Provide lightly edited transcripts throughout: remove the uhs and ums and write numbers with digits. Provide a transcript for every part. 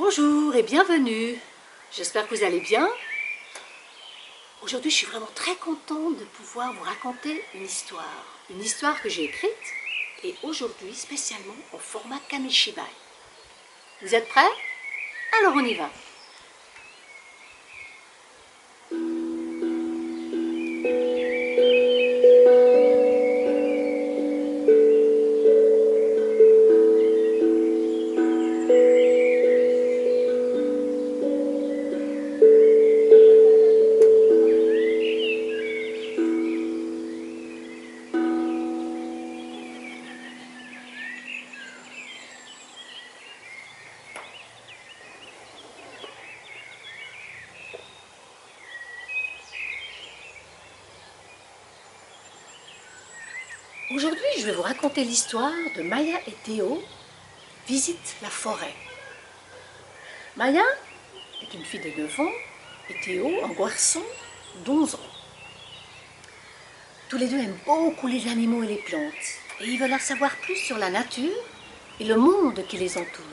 Bonjour et bienvenue. J'espère que vous allez bien. Aujourd'hui, je suis vraiment très contente de pouvoir vous raconter une histoire. Une histoire que j'ai écrite et aujourd'hui spécialement au format Kamishibai. Vous êtes prêts? Alors on y va. Aujourd'hui, je vais vous raconter l'histoire de Maya et Théo visitent la forêt. Maya est une fille de 9 ans et Théo un garçon d'11 ans. Tous les deux aiment beaucoup les animaux et les plantes et ils veulent en savoir plus sur la nature et le monde qui les entoure.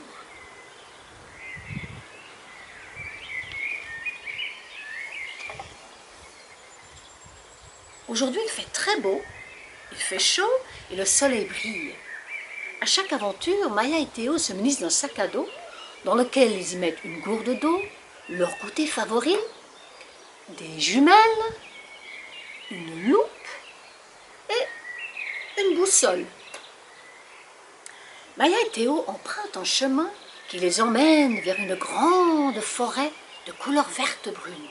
Aujourd'hui, il fait très beau, il fait chaud et le soleil brille. À chaque aventure, Maya et Théo se munissent d'un sac à dos dans lequel ils y mettent une gourde d'eau, leur goûter favori, des jumelles, une loupe et une boussole. Maya et Théo empruntent un chemin qui les emmène vers une grande forêt de couleur verte brune.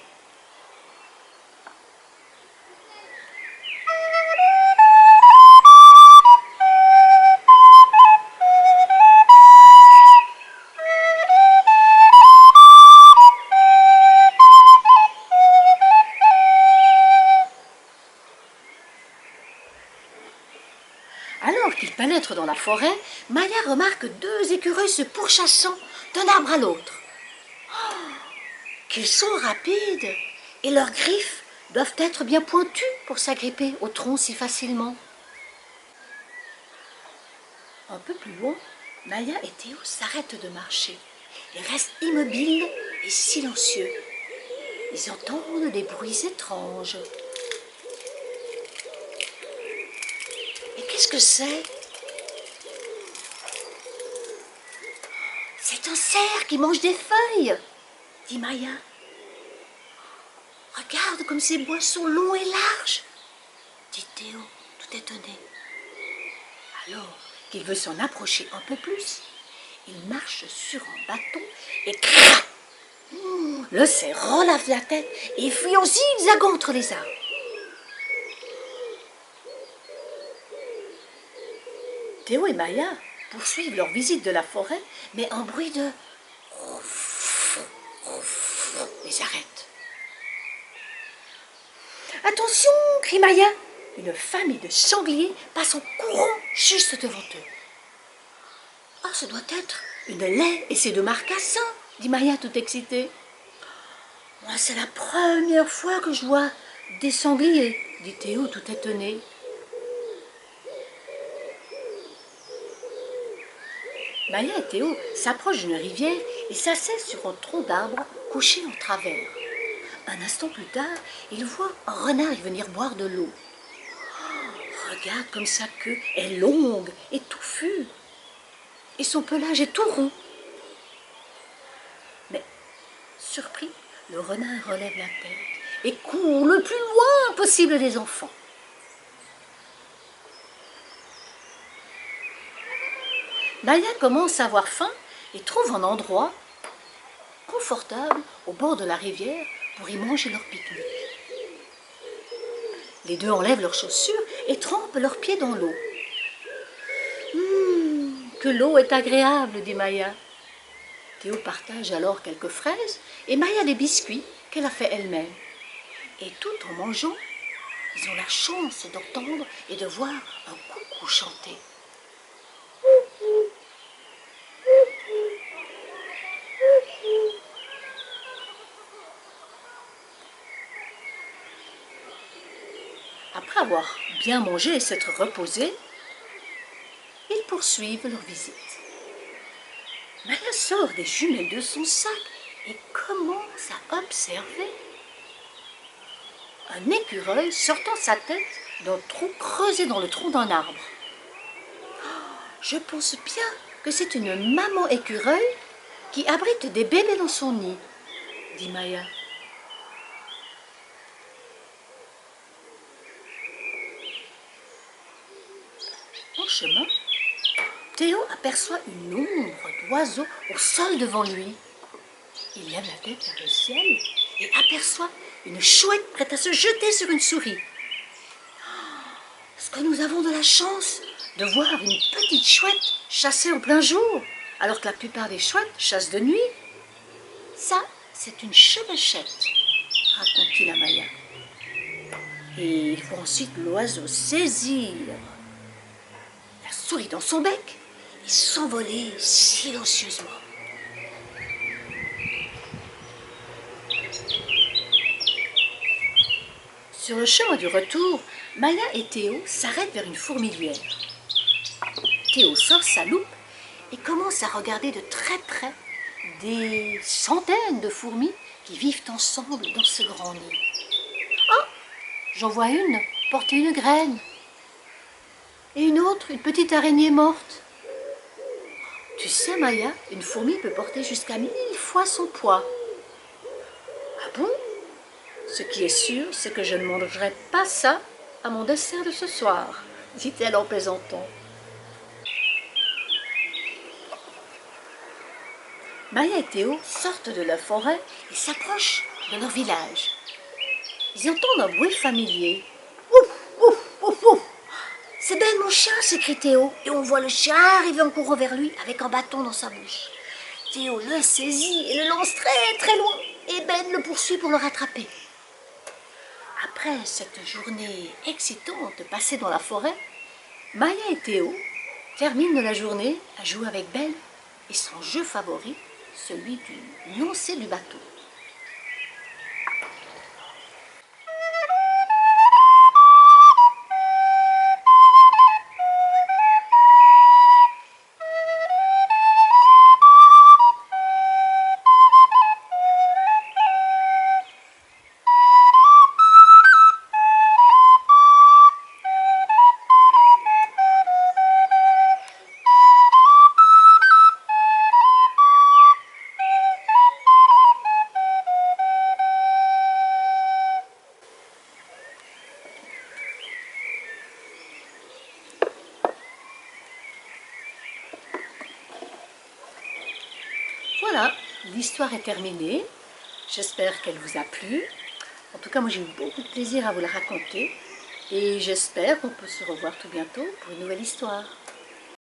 Alors qu'ils pénètrent dans la forêt, Maya remarque deux écureuils se pourchassant d'un arbre à l'autre. Oh, qu'ils sont rapides et leurs griffes doivent être bien pointues pour s'agripper au tronc si facilement. Un peu plus loin, Maya et Théo s'arrêtent de marcher et restent immobiles et silencieux. Ils entendent des bruits étranges. Et qu'est-ce que c'est? C'est un cerf qui mange des feuilles, dit Maya. Regarde comme ses bois sont longs et larges, dit Théo, tout étonné. Alors qu'il veut s'en approcher un peu plus, il marche sur un bâton et crac! Le cerf relève la tête et fuit en zigzagant entre les arbres. Théo et Maya poursuivent leur visite de la forêt, mais un bruit de les arrête. Attention, crie Maya. Une famille de sangliers passe en courant juste devant eux. Ah, ce doit être une laie et ses deux marcassins, dit Maya tout excitée. Moi, c'est la première fois que je vois des sangliers, dit Théo tout étonné. Maya et Théo s'approchent d'une rivière et s'asseyent sur un tronc d'arbre couché en travers. Un instant plus tard, ils voient un renard y venir boire de l'eau. Oh, regarde comme sa queue est longue et touffue. Et son pelage est tout rond. Mais, surpris, le renard relève la tête et court le plus loin possible des enfants. Maya commence à avoir faim et trouve un endroit confortable au bord de la rivière pour y manger leur pique-nique. Les deux enlèvent leurs chaussures et trempent leurs pieds dans l'eau. Que l'eau est agréable, dit Maya. Théo partage alors quelques fraises et Maya des biscuits qu'elle a fait elle-même. Et tout en mangeant, ils ont la chance d'entendre et de voir un coucou chanter. Après avoir bien mangé et s'être reposés, ils poursuivent leur visite. Maya sort des jumelles de son sac et commence à observer un écureuil sortant sa tête d'un trou creusé dans le tronc d'un arbre. Je pense bien que c'est une maman écureuil qui abrite des bébés dans son nid, dit Maya. En chemin, Théo aperçoit une ombre d'oiseau au sol devant lui. Il lève la tête vers le ciel et aperçoit une chouette prête à se jeter sur une souris. Est-ce que nous avons de la chance de voir une petite chouette chasser en plein jour, alors que la plupart des chouettes chassent de nuit? Ça, c'est une chevêchette, raconte-t-il à Maya. Et il faut ensuite l'oiseau saisir la souris dans son bec et s'envoler silencieusement. Sur le chemin du retour, Maya et Théo s'arrêtent vers une fourmilière. Théo sort sa loupe et commence à regarder de très près des centaines de fourmis qui vivent ensemble dans ce grand nid. Ah, j'en vois une porter une graine et une autre, une petite araignée morte. Tu sais, Maya, une fourmi peut porter jusqu'à 1000 fois son poids. Ah bon? Ce qui est sûr, c'est que je ne mangerai pas ça à mon dessert de ce soir, dit-elle en plaisantant. Maya et Théo sortent de la forêt et s'approchent de leur village. Ils entendent un bruit familier. Ouf, ouf, ouf, ouf. C'est Ben mon chien, s'écrie Théo, et on voit le chien arriver en courant vers lui avec un bâton dans sa bouche. Théo le saisit et le lance très très loin, et Ben le poursuit pour le rattraper. Après cette journée excitante passée dans la forêt, Maya et Théo terminent la journée à jouer avec Ben et son jeu favori, celui du lancer du bateau. Voilà, l'histoire est terminée. J'espère qu'elle vous a plu. En tout cas, moi j'ai eu beaucoup de plaisir à vous la raconter. Et j'espère qu'on peut se revoir tout bientôt pour une nouvelle histoire.